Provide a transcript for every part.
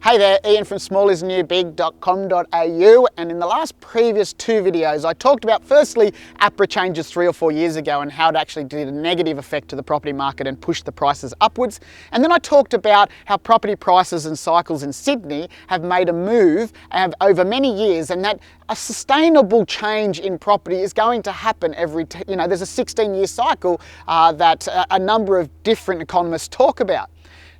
Hey there, Ian from smallisnewbig.com.au, and in the last previous two videos I talked about firstly APRA changes 3 or 4 years ago and how it actually did a negative effect to the property market and pushed the prices upwards, and then I talked about how property prices and cycles in Sydney have made a move over many years, and that a sustainable change in property is going to happen there's a 16-year cycle that a number of different economists talk about.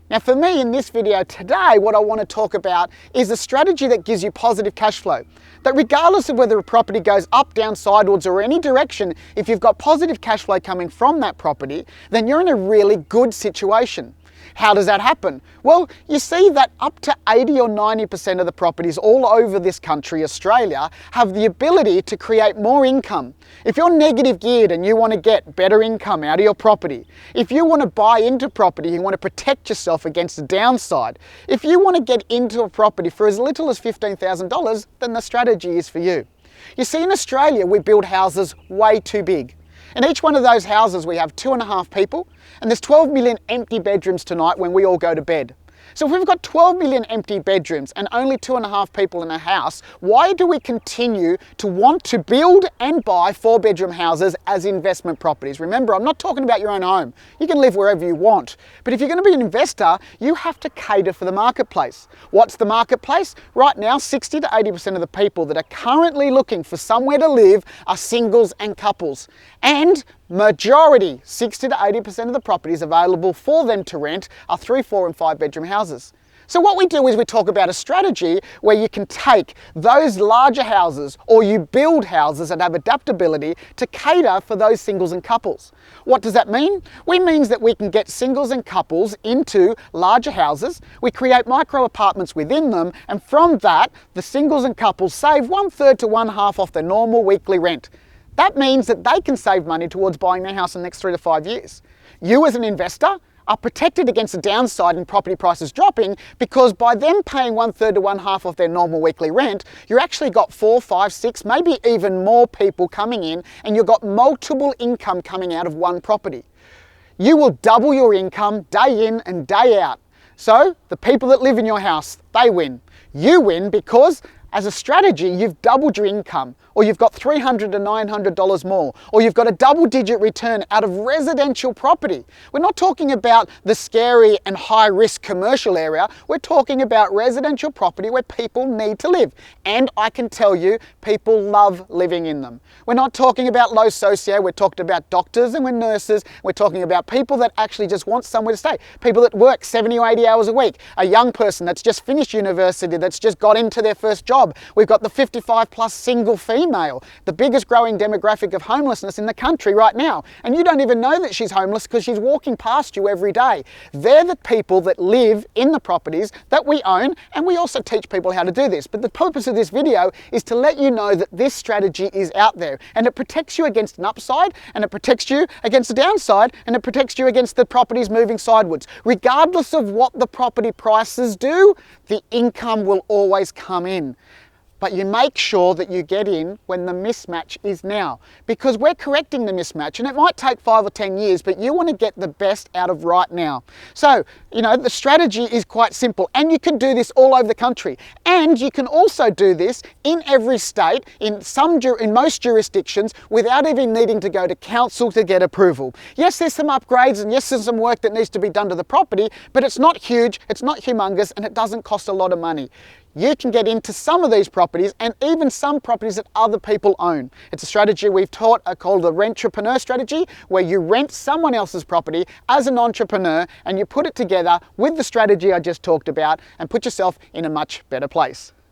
Now for me in this video today, what I want to talk about is a strategy that gives you positive cash flow. That regardless of whether a property goes up, down, sideways or any direction, if you've got positive cash flow coming from that property, then you're in a really good situation. How does that happen? Well, you see that up to 80 or 90% of the properties all over this country, Australia, have the ability to create more income. If you're negative geared and you want to get better income out of your property, if you want to buy into property, you want to protect yourself against the downside, if you want to get into a property for as little as $15,000, then the strategy is for you. You see, in Australia, we build houses way too big. In each one of those houses, we have 2.5 people, and there's 12 million empty bedrooms tonight when we all go to bed. So if we've got 12 million empty bedrooms and only 2.5 people in a house, why do we continue to want to build and buy 4-bedroom houses as investment properties? Remember, I'm not talking about your own home. You can live wherever you want. But if you're going to be an investor, you have to cater for the marketplace. What's the marketplace? Right now, 60 to 80% of the people that are currently looking for somewhere to live are singles and couples. And majority, 60 to 80% of the properties available for them to rent are 3, 4 and 5-bedroom houses. So what we do is we talk about a strategy where you can take those larger houses, or you build houses that have adaptability to cater for those singles and couples. What does that mean? It means that we can get singles and couples into larger houses, we create micro apartments within them, and from that, the singles and couples save 1/3 to 1/2 off their normal weekly rent. That means that they can save money towards buying their house in the next 3 to 5 years. You as an investor are protected against the downside in property prices dropping, because by them paying 1/3 to 1/2 of their normal weekly rent, you actually got 4, 5, 6, maybe even more people coming in, and you've got multiple income coming out of one property. You will double your income day in and day out. So the people that live in your house, they win. You win because as a strategy, you've doubled your income, or you've got $300 to $900 more, or you've got a double-digit return out of residential property. We're not talking about the scary and high-risk commercial area. We're talking about residential property where people need to live. And I can tell you, people love living in them. We're not talking about low socio. We're talking about doctors and we're nurses. We're talking about people that actually just want somewhere to stay. People that work 70 or 80 hours a week. A young person that's just finished university, that's just got into their first job. We've got the 55 plus single female, the biggest growing demographic of homelessness in the country right now. And you don't even know that she's homeless because she's walking past you every day. They're the people that live in the properties that we own, and we also teach people how to do this. But the purpose of this video is to let you know that this strategy is out there, and it protects you against an upside, and it protects you against the downside, and it protects you against the properties moving sideways. Regardless of what the property prices do, the income will always come in. But you make sure that you get in when the mismatch is now, because we're correcting the mismatch, and it might take 5 or 10 years, but you want to get the best out of right now. So, the strategy is quite simple, and you can do this all over the country. And you can also do this in every state, in most jurisdictions, without even needing to go to council to get approval. Yes, there's some upgrades, and yes, there's some work that needs to be done to the property, but it's not huge, it's not humongous, and it doesn't cost a lot of money. You can get into some of these properties, and even some properties that other people own. It's a strategy we've taught called the rentrepreneur strategy, where you rent someone else's property as an entrepreneur and you put it together with the strategy I just talked about and put yourself in a much better place.